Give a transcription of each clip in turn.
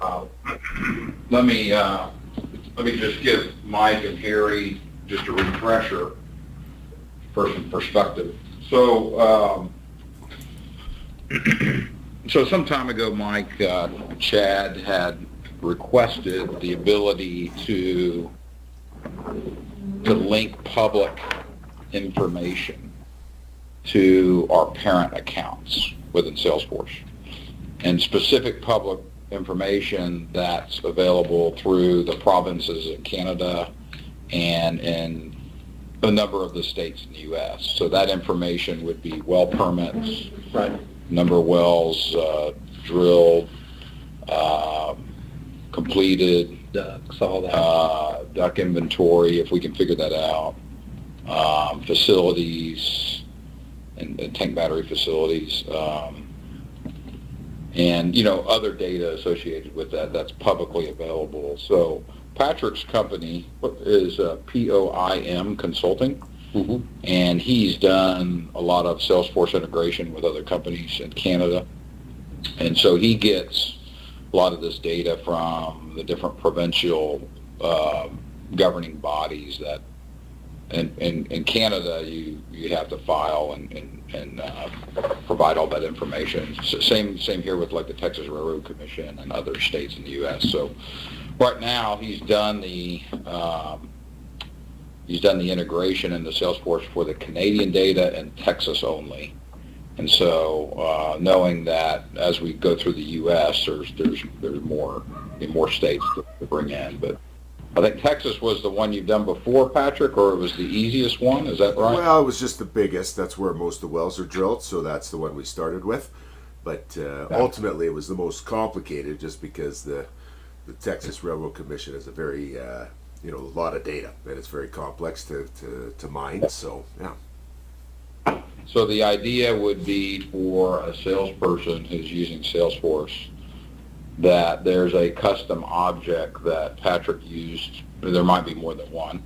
Uh, let me just give Mike and Harry just a refresher for some perspective. So, so some time ago, Mike, Chad had requested the ability to link public information to our parent accounts within Salesforce, and specific public information that's available through the provinces in Canada and in a number of the states in the U.S. So that information would be well permits, Right. number of wells drilled, completed, Ducks, all that. duck inventory, if we can figure that out, facilities and tank battery facilities, and other data associated with that that's publicly available. So Patrick's company is POIM Consulting, Mm-hmm. and he's done a lot of Salesforce integration with other companies in Canada, and so he gets a lot of this data from the different provincial governing bodies that in Canada you have to file and provide all that information. So same here with like the Texas Railroad Commission and other states in the U.S. So right now he's done the integration into Salesforce for the Canadian data and Texas only. And so, knowing that as we go through the U.S., there's more states to bring in. But I think Texas was the one you've done before, Patrick, or it was the easiest one. Is that right? Well, it was just the biggest. That's where most of the wells are drilled, so that's the one we started with. But ultimately, it was the most complicated, just because the Texas Railroad Commission is a very a lot of data, and it's very complex to mine. So yeah. So the idea would be for a salesperson who's using Salesforce that there's a custom object that Patrick used, there might be more than one,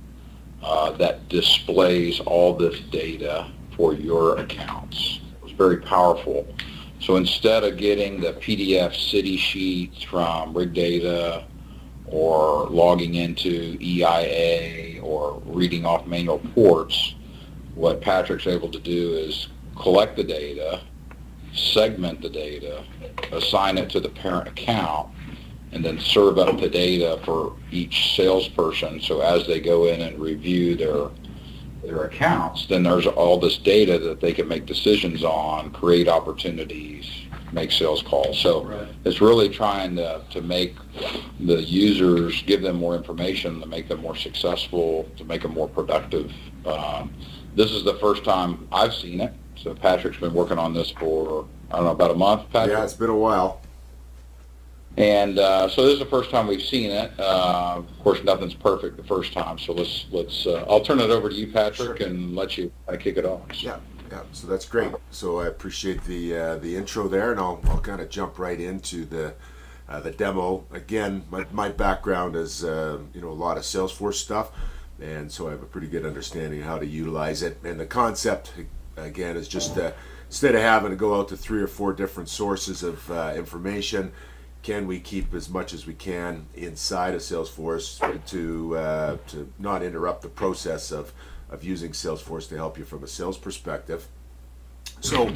that displays all this data for your accounts. It's very powerful. So instead of getting the PDF city sheets from Rig Data or logging into EIA or reading off manual reports, what Patrick's able to do is collect the data, segment the data, assign it to the parent account, and then serve up the data for each salesperson. So as they go in and review their accounts, then there's all this data that they can make decisions on, create opportunities, make sales calls. So Right. It's really trying to make the users, give them more information, to make them more successful, to make them more productive. This is the first time I've seen it. So Patrick's been working on this for, I don't know, about a month, Patrick? Yeah, it's been a while. And so this is the first time we've seen it. Of course, nothing's perfect the first time. So let's I'll turn it over to you, Patrick, Sure. and let you kick it off. Yeah. So that's great. So I appreciate the intro there, and I'll kind of jump right into the demo. Again, my background is a lot of Salesforce stuff, and so I have a pretty good understanding of how to utilize it. And the concept, again, is just instead of having to go out to 3 or 4 different sources of information, can we keep as much as we can inside of Salesforce to not interrupt the process of using Salesforce to help you from a sales perspective. So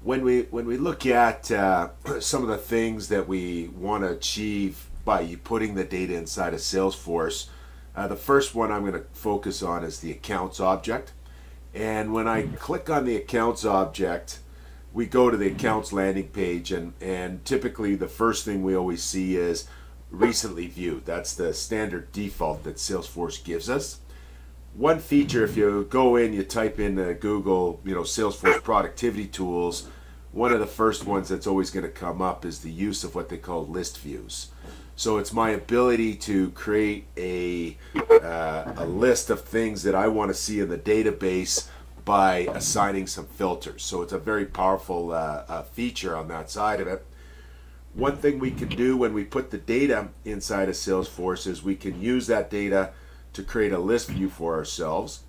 when we look at some of the things that we want to achieve by putting the data inside of Salesforce, the first one I'm going to focus on is the accounts object. And when I click on the accounts object, we go to the accounts landing page, and typically the first thing we always see is recently viewed. That's the standard default that Salesforce gives us. One feature, if you go in, you type in Google, Salesforce productivity tools, one of the first ones that's always going to come up is the use of what they call list views. So it's my ability to create a list of things that I want to see in the database by assigning some filters. So it's a very powerful feature on that side of it. One thing we can do when we put the data inside of Salesforce is we can use that data to create a list view for ourselves.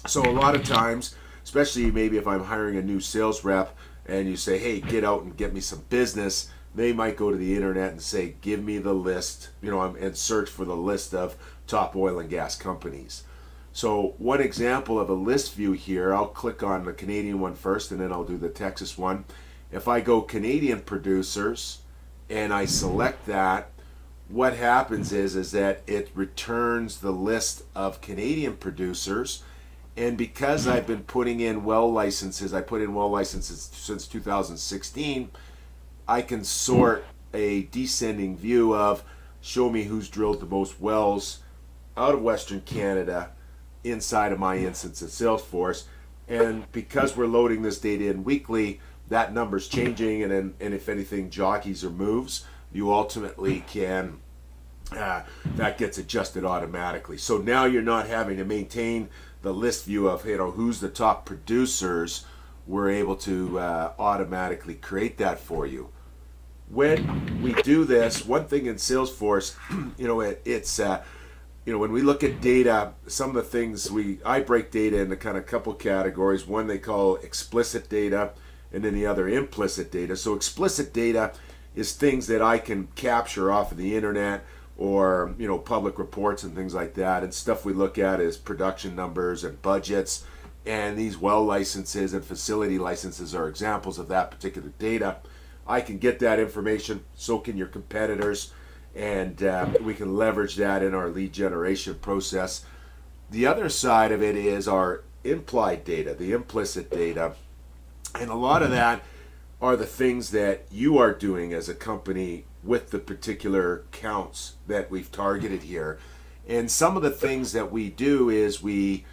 So a lot of times, especially maybe if I'm hiring a new sales rep and you say, hey, get out and get me some business, they might go to the internet and say, give me the list, and search for the list of top oil and gas companies. So one example of a list view here, I'll click on the Canadian one first and then I'll do the Texas one. If I go Canadian producers and I select that, what happens is that it returns the list of Canadian producers. And because I've been putting in well licenses, I put in well licenses since 2016, I can sort a descending view of show me who's drilled the most wells out of Western Canada inside of my instance of Salesforce. And because we're loading this data in weekly, that number's changing, and if anything jockeys or moves, you ultimately can, that gets adjusted automatically. So now you're not having to maintain the list view of who's the top producers. We're able to automatically create that for you. When we do this, one thing in Salesforce, it's when we look at data, some of the things I break data into kind of a couple categories. One they call explicit data, and then the other implicit data. So explicit data is things that I can capture off of the internet or public reports and things like that. And stuff we look at is production numbers and budgets, and these well licenses and facility licenses are examples of that particular data. I can get that information, so can your competitors, and we can leverage that in our lead generation process. The other side of it is our implied data, the implicit data, and a lot of that are the things that you are doing as a company with the particular counts that we've targeted here. And some of the things that we do is we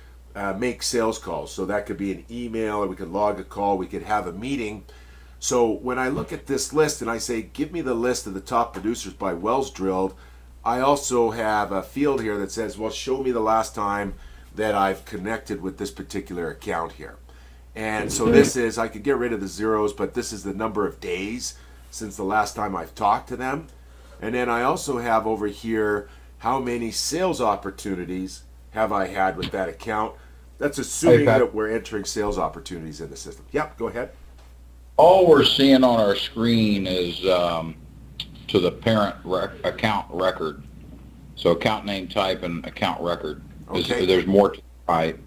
make sales calls. So that could be an email, or we could log a call, we could have a meeting. So when I look at this list and I say, give me the list of the top producers by wells drilled, I also have a field here that says, well, show me the last time that I've connected with this particular account here. And so this is, I could get rid of the zeros, but this is the number of days since the last time I've talked to them. And then I also have over here, how many sales opportunities have I had with that account? That's assuming that we're entering sales opportunities in the system. Yep, go ahead. All we're seeing on our screen is to the parent account record. So account name type and account record. Okay. There's more to type.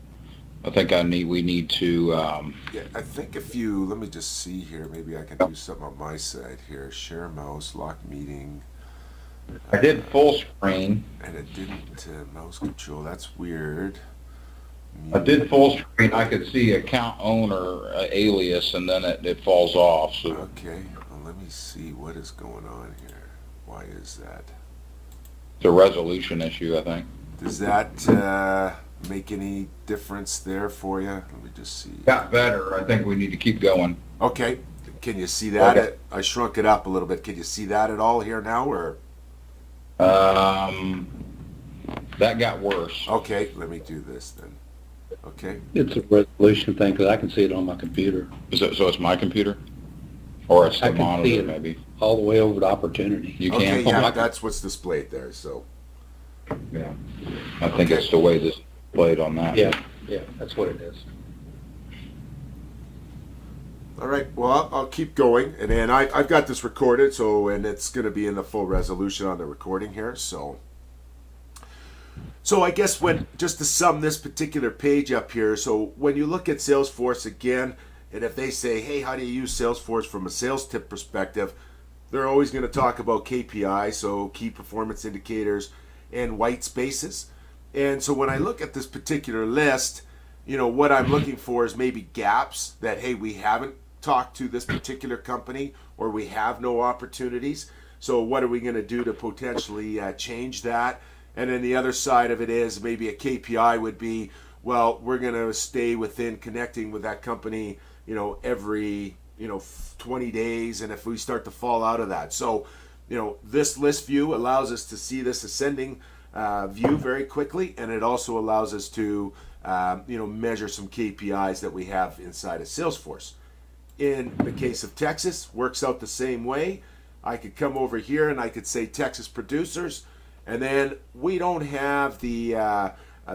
I think we need to. Yeah, I think let me just see here. Maybe I can do something on my side here. Share mouse, lock meeting. I did full screen. And it didn't mouse control. That's weird. I did full screen. I could see account owner alias, and then it falls off. So. Okay, well, let me see what is going on here. Why is that? It's a resolution issue, I think. Does that make any difference there for you? Let me just see. Got better. I think we need to keep going. Okay, can you see that? Okay. I shrunk it up a little bit. Can you see that at all here now, or? That got worse. Okay, let me do this then. Okay. It's a resolution thing because I can see it on my computer. So it's my computer? Or it's I the can monitor, see it maybe? all the way over to opportunity. You Okay, can? yeah, that's what's displayed there, so. Yeah. I think it's the way this is displayed on that. Yeah, that's what it is. All right, well, I'll keep going, and then I've got this recorded, and it's going to be in the full resolution on the recording here, so I guess just to sum this particular page up here, so when you look at Salesforce again, and if they say, hey, how do you use Salesforce from a sales tip perspective, they're always going to talk about KPI, so key performance indicators, and white spaces. And so when I look at this particular list, what I'm looking for is maybe gaps that, hey, we haven't talked to this particular company, or we have no opportunities. So what are we going to do to potentially change that? And then the other side of it is maybe a KPI would be, well, we're going to stay within connecting with that company, every, 20 days. And if we start to fall out of that. So, this list view allows us to see this ascending view very quickly. And it also allows us to, measure some KPIs that we have inside of Salesforce. In the case of Texas, works out the same way. I could come over here and I could say Texas producers. And then we don't have the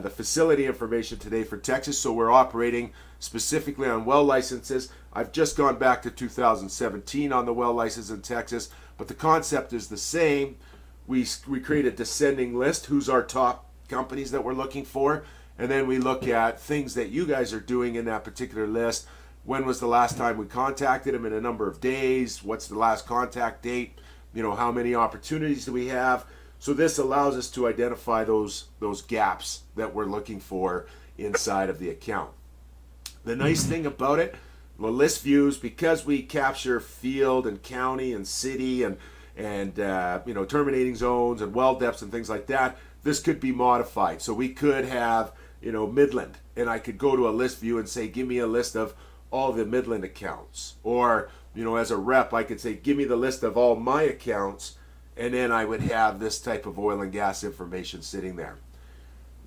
facility information today for Texas, so we're operating specifically on well licenses. I've just gone back to 2017 on the well license in Texas, but the concept is the same. We create a descending list, who's our top companies that we're looking for, and then we look at things that you guys are doing in that particular list. When was the last time we contacted them in a number of days? What's the last contact date? How many opportunities do we have? So this allows us to identify those gaps that we're looking for inside of the account. The nice thing about it, the list views, because we capture field and county and city and terminating zones and well depths and things like that, this could be modified. So we could have Midland, and I could go to a list view and say, give me a list of all the Midland accounts. Or as a rep, I could say, give me the list of all my accounts, and then I would have this type of oil and gas information sitting there.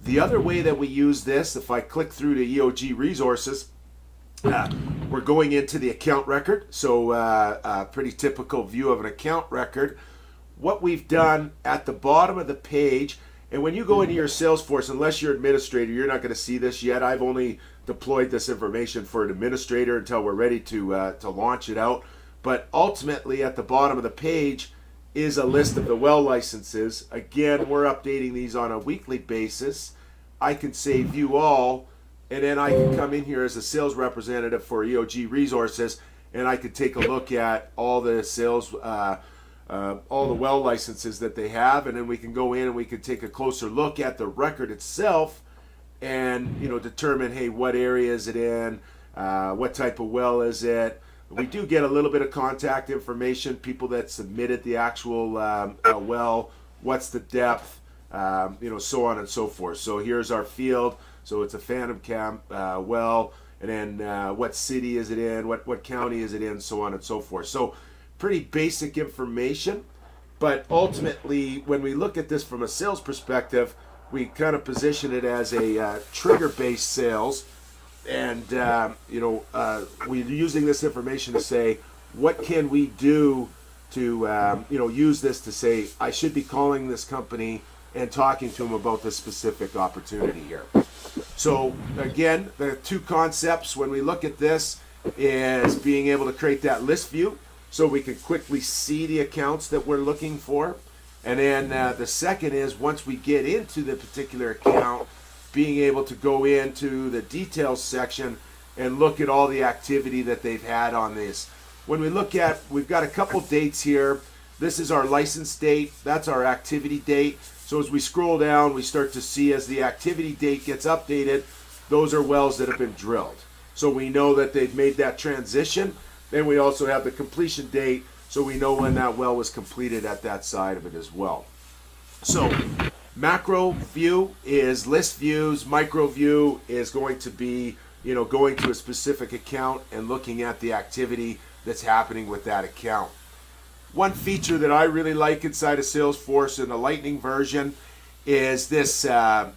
The other way that we use this, if I click through to EOG resources, we're going into the account record. So a pretty typical view of an account record. What we've done at the bottom of the page, and when you go into your Salesforce, unless you're administrator, you're not going to see this yet. I've only deployed this information for an administrator until we're ready to launch it out. But ultimately, at the bottom of the page is a list of the well licenses. Again, we're updating these on a weekly basis. I can say view all, and then I can come in here as a sales representative for EOG Resources, and I could take a look at all the sales, all the well licenses that they have, and then we can go in and we can take a closer look at the record itself, and determine, hey, what area is it in, what type of well is it. We do get a little bit of contact information, people that submitted the actual well, what's the depth, so on and so forth. So here's our field. So it's a Phantom Cam well, and then what city is it in, what county is it in, so on and so forth. So pretty basic information, but ultimately when we look at this from a sales perspective, we kind of position it as a trigger-based sales, and we're using this information to say, what can we do to use this to say, I should be calling this company and talking to them about this specific opportunity here. So again, the two concepts when we look at this is being able to create that list view so we can quickly see the accounts that we're looking for. And then the second is, once we get into the particular account, being able to go into the details section and look at all the activity that they've had on this. When we look at, we've got a couple dates here. This is our license date. That's our activity date. So as we scroll down, we start to see as the activity date gets updated, those are wells that have been drilled. So we know that they've made that transition. Then we also have the completion date, so we know when that well was completed at that side of it as well. So macro view is list views. Micro view is going to be, going to a specific account and looking at the activity that's happening with that account. One feature that I really like inside of Salesforce in the Lightning version is this.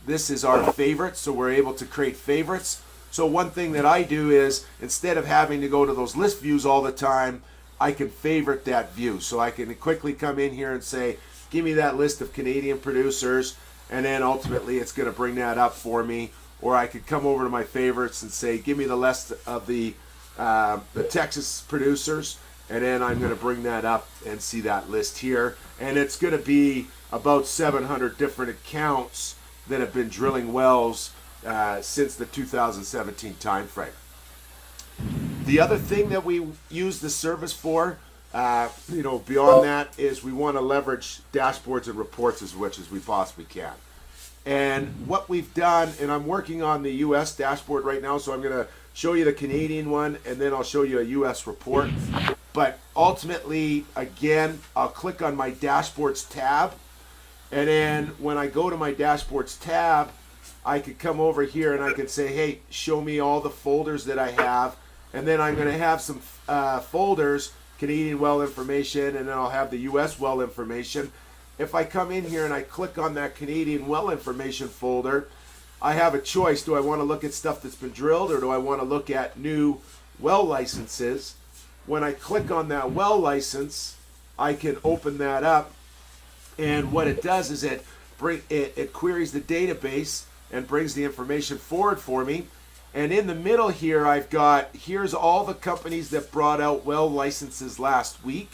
This is our favorites, so we're able to create favorites. So one thing that I do is, instead of having to go to those list views all the time, I can favorite that view. So I can quickly come in here and say, give me that list of Canadian producers, and then ultimately it's going to bring that up for me. Or I could come over to my favorites and say, give me the list of the Texas producers, and then I'm going to bring that up and see that list here. And it's going to be about 700 different accounts that have been drilling wells since the 2017 timeframe. The other thing that we use the service for, beyond that, is we want to leverage dashboards and reports as much as we possibly can. And what we've done, and I'm working on the US dashboard right now, so I'm going to show you the Canadian one, and then I'll show you a US report. But ultimately, again, I'll click on my dashboards tab, and then when I go to my dashboards tab, I could come over here and I could say, hey, show me all the folders that I have, and then I'm going to have some folders, Canadian well information, and then I'll have the US well information. If I come in here and I click on that Canadian well information folder, I have a choice. Do I want to look at stuff that's been drilled, or do I want to look at new well licenses? When I click on that well license, I can open that up, and what it does is it queries the database and brings the information forward for me. And in the middle here, here's all the companies that brought out well licenses last week.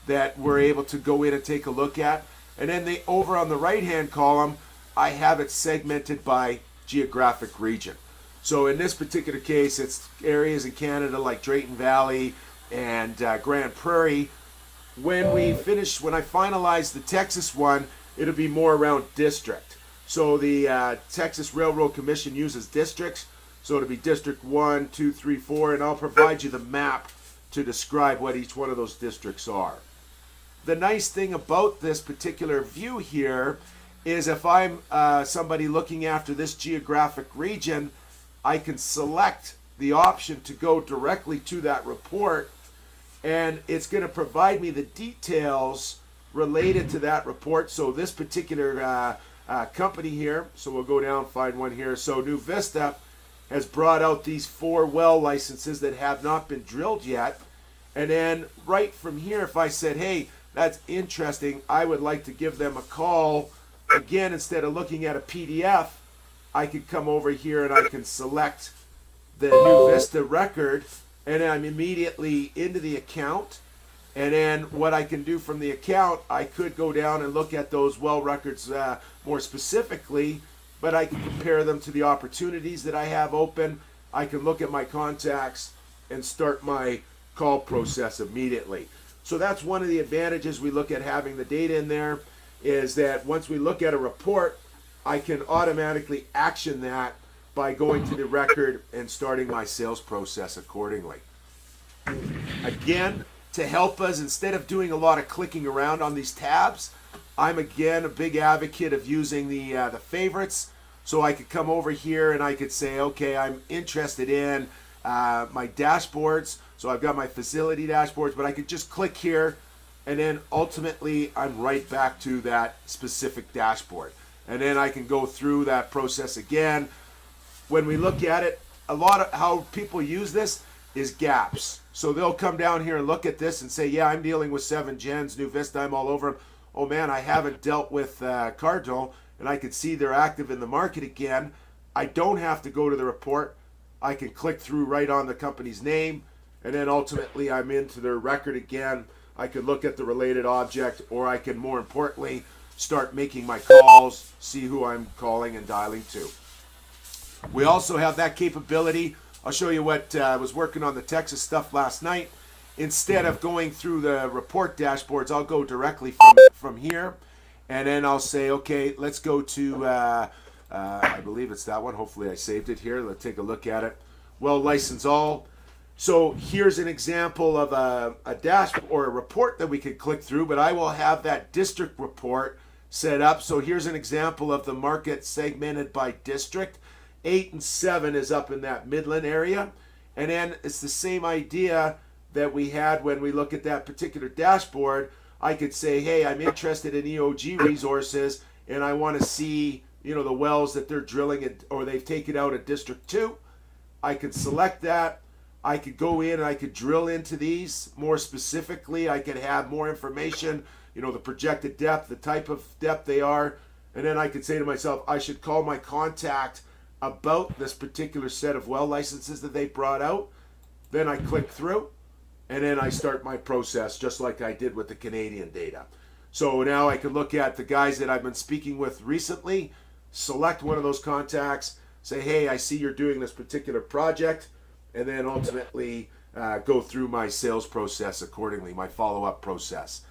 that we're able to go in and take a look at. And then over on the right-hand column, I have it segmented by geographic region. So in this particular case, it's areas in Canada like Drayton Valley and Grand Prairie. When I finalize the Texas one, it'll be more around district. So the Texas Railroad Commission uses districts. So it'll be District 1, 2, 3, 4, and I'll provide you the map to describe what each one of those districts are. The nice thing about this particular view here is if I'm somebody looking after this geographic region, I can select the option to go directly to that report, and it's going to provide me the details related to that report. So this particular company here, so we'll go down, find one here. So New Vista has brought out these 4 well licenses that have not been drilled yet. And then right from here, if I said, hey, that's interesting, I would like to give them a call. Again, instead of looking at a PDF, I could come over here and I can select the New Vista record, and I'm immediately into the account. And then what I can do from the account, I could go down and look at those well records more specifically, but I can compare them to the opportunities that I have open. I can look at my contacts and start my call process immediately. So that's one of the advantages we look at having the data in there, is that once we look at a report, I can automatically action that by going to the record and starting my sales process accordingly. Again, to help us, instead of doing a lot of clicking around on these tabs, I'm again a big advocate of using the favorites. So I could come over here and I could say, okay, I'm interested in my dashboards. So I've got my facility dashboards, but I could just click here, and then ultimately I'm right back to that specific dashboard. And then I can go through that process again. When we look at it, a lot of how people use this is gaps. So they'll come down here and look at this and say, yeah, I'm dealing with 7 gens, New Vista, I'm all over them. Oh man, I haven't dealt with Cardinal, and I can see they're active in the market again. I don't have to go to the report. I can click through right on the company's name, and then ultimately I'm into their record again. I could look at the related object, or I can, more importantly, start making my calls, see who I'm calling and dialing to. We also have that capability. I'll show you what I was working on the Texas stuff last night. Instead of going through the report dashboards, I'll go directly from here, and then I'll say, okay, let's go to, I believe it's that one. Hopefully I saved it here. Let's take a look at it. Well, license all. So here's an example of a dashboard or a report that we could click through, but I will have that district report set up. So here's an example of the market segmented by district. 8 and 7 is up in that Midland area. And then it's the same idea that we had when we look at that particular dashboard. I could say, hey, I'm interested in EOG resources, and I want to see, you know, the wells that they're drilling at, or they've taken out at District 2. I could select that. I could go in and I could drill into these more specifically. I could have more information, you know, the projected depth, the type of depth they are. And then I could say to myself, I should call my contact about this particular set of well licenses that they brought out. Then I click through, and then I start my process just like I did with the Canadian data. So now I can look at the guys that I've been speaking with recently, select one of those contacts, say, hey, I see you're doing this particular project, and then ultimately go through my sales process accordingly, my follow-up process.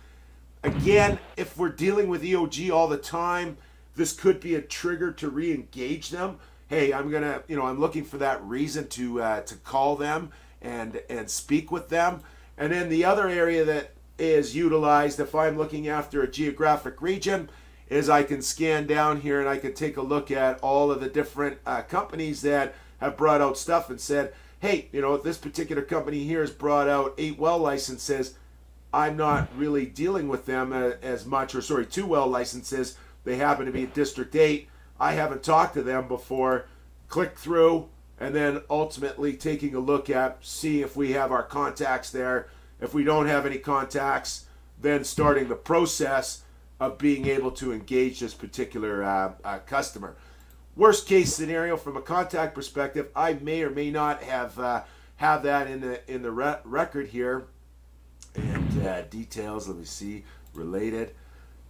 Again, if we're dealing with EOG all the time, this could be a trigger to re-engage them. Hey, I'm looking for that reason to call them and speak with them. And then the other area that is utilized if I'm looking after a geographic region is I can scan down here and I can take a look at all of the different companies that have brought out stuff and said, hey, you know, this particular company here has brought out 8 well licenses. I'm not really dealing with them as much, or 2 well licenses. They happen to be at District 8. I haven't talked to them before. Click through, and then ultimately taking a look at, see if we have our contacts there. If we don't have any contacts, then starting the process of being able to engage this particular customer. Worst case scenario from a contact perspective, I may or may not have that in the record here. and details. Let me see, related.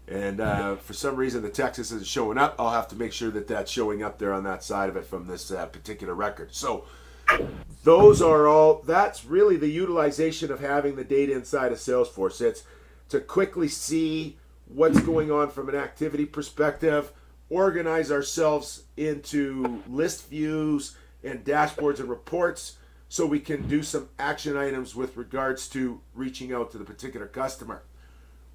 And for some reason, the Texas isn't showing up. I'll have to make sure that that's showing up there on that side of it from this particular record. So those are all, that's really the utilization of having the data inside of Salesforce. It's to quickly see what's going on from an activity perspective, organize ourselves into list views and dashboards and reports so we can do some action items with regards to reaching out to the particular customer.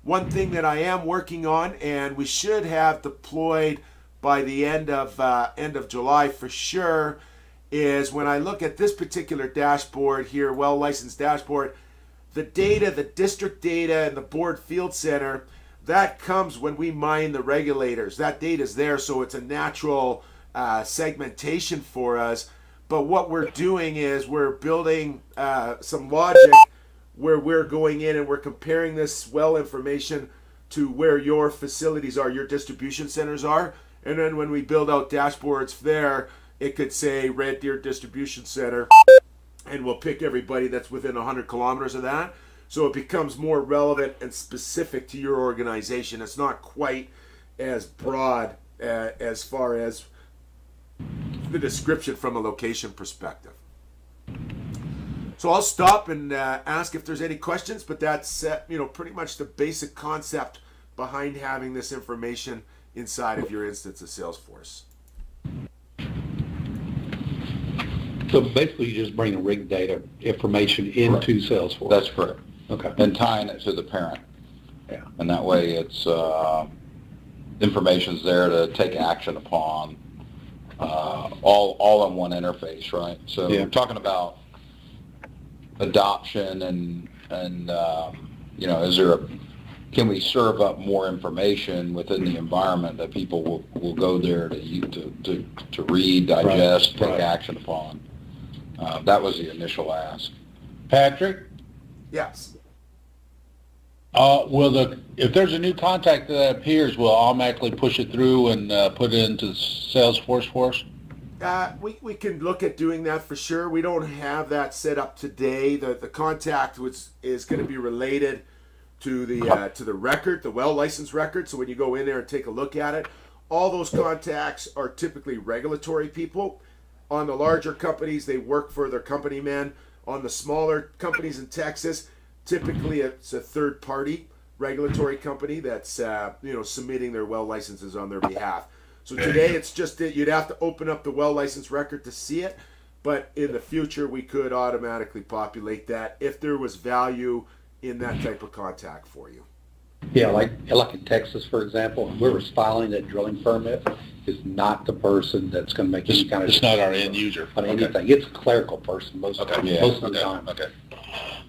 One thing that I am working on, and we should have deployed by the end of July for sure, is when I look at this particular dashboard here, well-licensed dashboard, the data, the district data, and the board field center, that comes when we mine the regulators. That data is there, so it's a natural segmentation for us. But what we're doing is we're building some logic where we're going in and we're comparing this well information to where your facilities are, your distribution centers are. And then when we build out dashboards there, it could say Red Deer Distribution Center, and we'll pick everybody that's within 100 kilometers of that. So it becomes more relevant and specific to your organization. It's not quite as broad as far as the description from a location perspective. So I'll stop and ask if there's any questions, but that's pretty much the basic concept behind having this information inside of your instance of Salesforce. So basically, you just bring rig data information into Salesforce. That's correct. Okay. And tying it to the parent. Yeah. And that way it's information's there to take action upon all in one interface, right? So Yeah. we're talking about adoption and can we serve up more information within the environment that people will go there to read, digest, take action upon. That was the initial ask. Patrick, Yes. if there's a new contact that appears, will automatically push it through and put it into Salesforce for us? We can look at doing that for sure. We don't have that set up today. The contact is going to be related to the record, the well license record. So when you go in there and take a look at it, all those contacts are typically regulatory people. On the larger companies, they work for their company men. On the smaller companies in Texas, typically it's a third party regulatory company that's submitting their well licenses on their behalf. So today it's just that you'd have to open up the well license record to see it, but in the future we could automatically populate that if there was value in that type of contact for you. Yeah, like in Texas, for example, whoever's filing that drilling permit is not the person that's going to make any kind of... It's not our end user. On anything. It's a clerical person most of the time. Okay.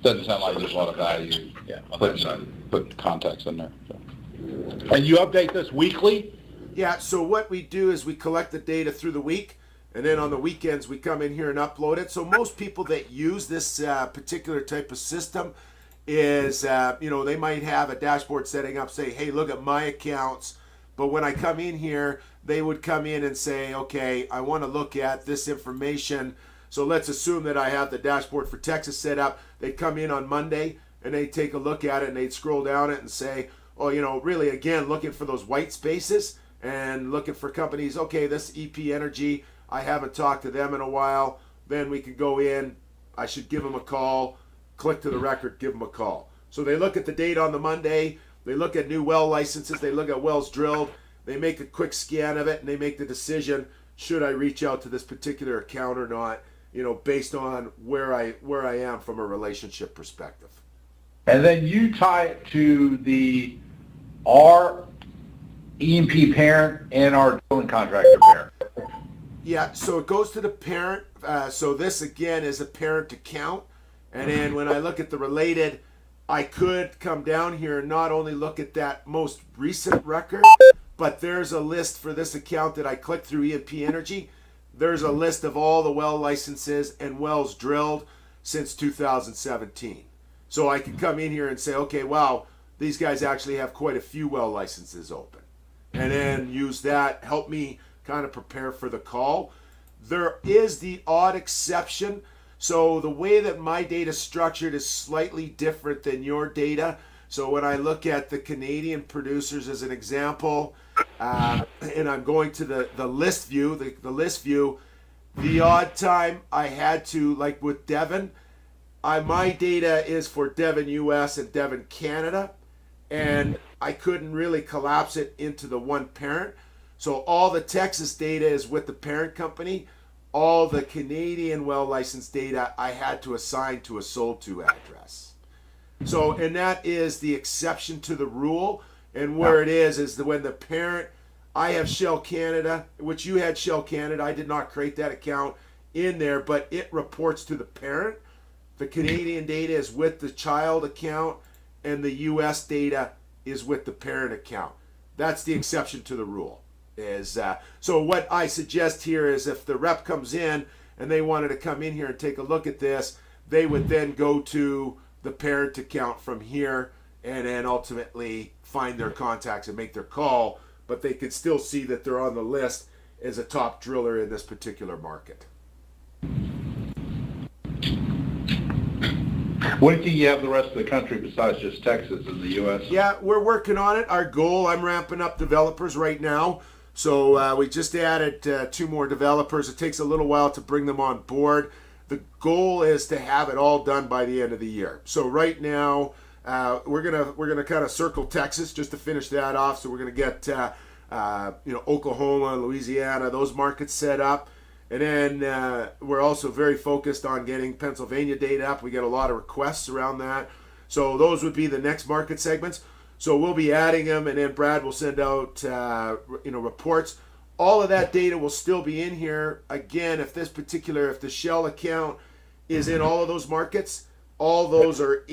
Doesn't sound like there's a lot of value on that side. Put context in there. So. And you update this weekly? Yeah, so what we do is we collect the data through the week, and then on the weekends we come in here and upload it. So most people that use this particular type of system is, they might have a dashboard setting up, say, hey, look at my accounts. But when I come in here, they would come in and say, okay, I want to look at this information. So let's assume that I have the dashboard for Texas set up. They'd come in on Monday and they'd take a look at it and they'd scroll down it and say, oh, really, again, looking for those white spaces and looking for companies. Okay, this EP Energy, I haven't talked to them in a while. Then we could go in. I should give them a call. Click to the record, give them a call. So they look at the date on the Monday. They look at new well licenses. They look at wells drilled. They make a quick scan of it, and they make the decision, should I reach out to this particular account or not, based on where I am from a relationship perspective. And then you tie it to our E&P parent and our drilling contractor parent. Yeah, so it goes to the parent. So this, again, is a parent account. And then when I look at the related, I could come down here and not only look at that most recent record, but there's a list for this account that I clicked through E&P Energy. There's a list of all the well licenses and wells drilled since 2017. So I can come in here and say, okay, wow, these guys actually have quite a few well licenses open. And then use that, help me kind of prepare for the call. There is the odd exception. So the way that my data is structured is slightly different than your data. So when I look at the Canadian producers as an example, and I'm going to the list view, the list view, the odd time I had to, like with Devon, my data is for Devon US and Devon Canada, and I couldn't really collapse it into the one parent. So all the Texas data is with the parent company. All the Canadian well licensed data I had to assign to a sold to address. So, and that is the exception to the rule. And where it is when the parent, I have Shell Canada, which you had Shell Canada. I did not create that account in there, but it reports to the parent. The Canadian data is with the child account, and the US data is with the parent account. That's the exception to the rule. So what I suggest here is if the rep comes in and they wanted to come in here and take a look at this, they would then go to the parent account from here and then ultimately find their contacts and make their call, but they could still see that they're on the list as a top driller in this particular market. What do you have the rest of the country besides just Texas in the U.S.? Yeah, we're working on it. Our goal, I'm ramping up developers right now. So we just added 2 more developers. It takes a little while to bring them on board. The goal is to have it all done by the end of the year. So right now, we're gonna kind of circle Texas just to finish that off. So we're gonna get Oklahoma, Louisiana, those markets set up. And then we're also very focused on getting Pennsylvania data up. We get a lot of requests around that. So those would be the next market segments. So we'll be adding them, and then Brad will send out reports. All of that data will still be in here. Again, if the Shell account is in all of those markets, all those are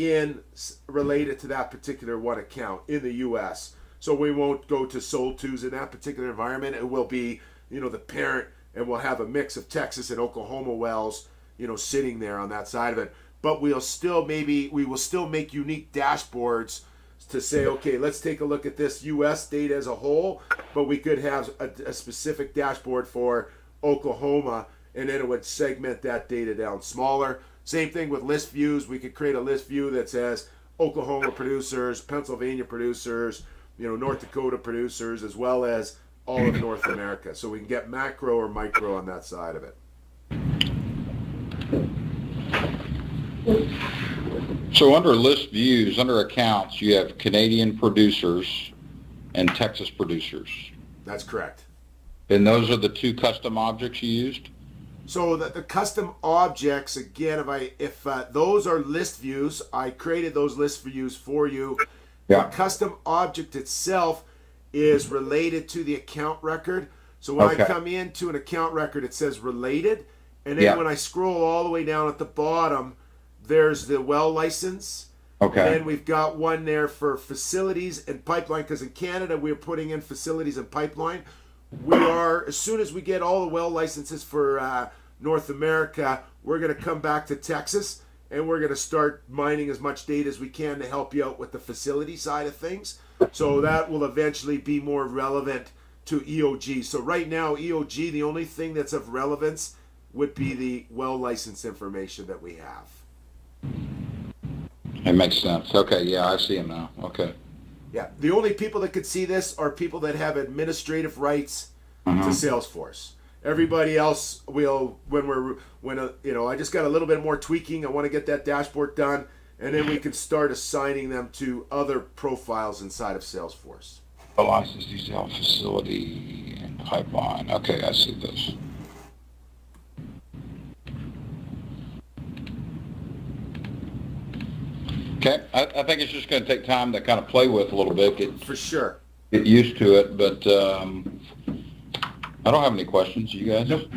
related to that particular one account in the U.S. So we won't go to sold tos in that particular environment. It will be, the parent, and we'll have a mix of Texas and Oklahoma wells, sitting there on that side of it. But we will still make unique dashboards to say, okay, let's take a look at this U.S. data as a whole, but we could have a specific dashboard for Oklahoma, and then it would segment that data down smaller. Same thing with list views. We could create a list view that says Oklahoma producers, Pennsylvania producers, North Dakota producers, as well as all of North America. So we can get macro or micro on that side of it. So under list views, under accounts, you have Canadian producers and Texas producers. That's correct. And those are the 2 custom objects you used? So the custom objects, again, if those are list views, I created those list views for you. Yeah. The custom object itself is related to the account record. So when I come into an account record, it says related. And then when I scroll all the way down at the bottom, there's the well license. Okay. And then we've got one there for facilities and pipeline, because in Canada, we're putting in facilities and pipeline. As soon as we get all the well licenses for North America, we're going to come back to Texas, and we're going to start mining as much data as we can to help you out with the facility side of things. So that will eventually be more relevant to EOG. So right now, EOG, the only thing that's of relevance would be the well license information that we have. It makes sense. Okay, yeah, I see them now. Okay. Yeah, the only people that could see this are people that have administrative rights to Salesforce. Everybody else will, I just got a little bit more tweaking. I want to get that dashboard done, and then we can start assigning them to other profiles inside of Salesforce. A license detail, facility, and pipeline. Okay, I see this. Okay, I think it's just going to take time to kind of play with a little bit. For sure. Get used to it, but I don't have any questions. You guys? Nope.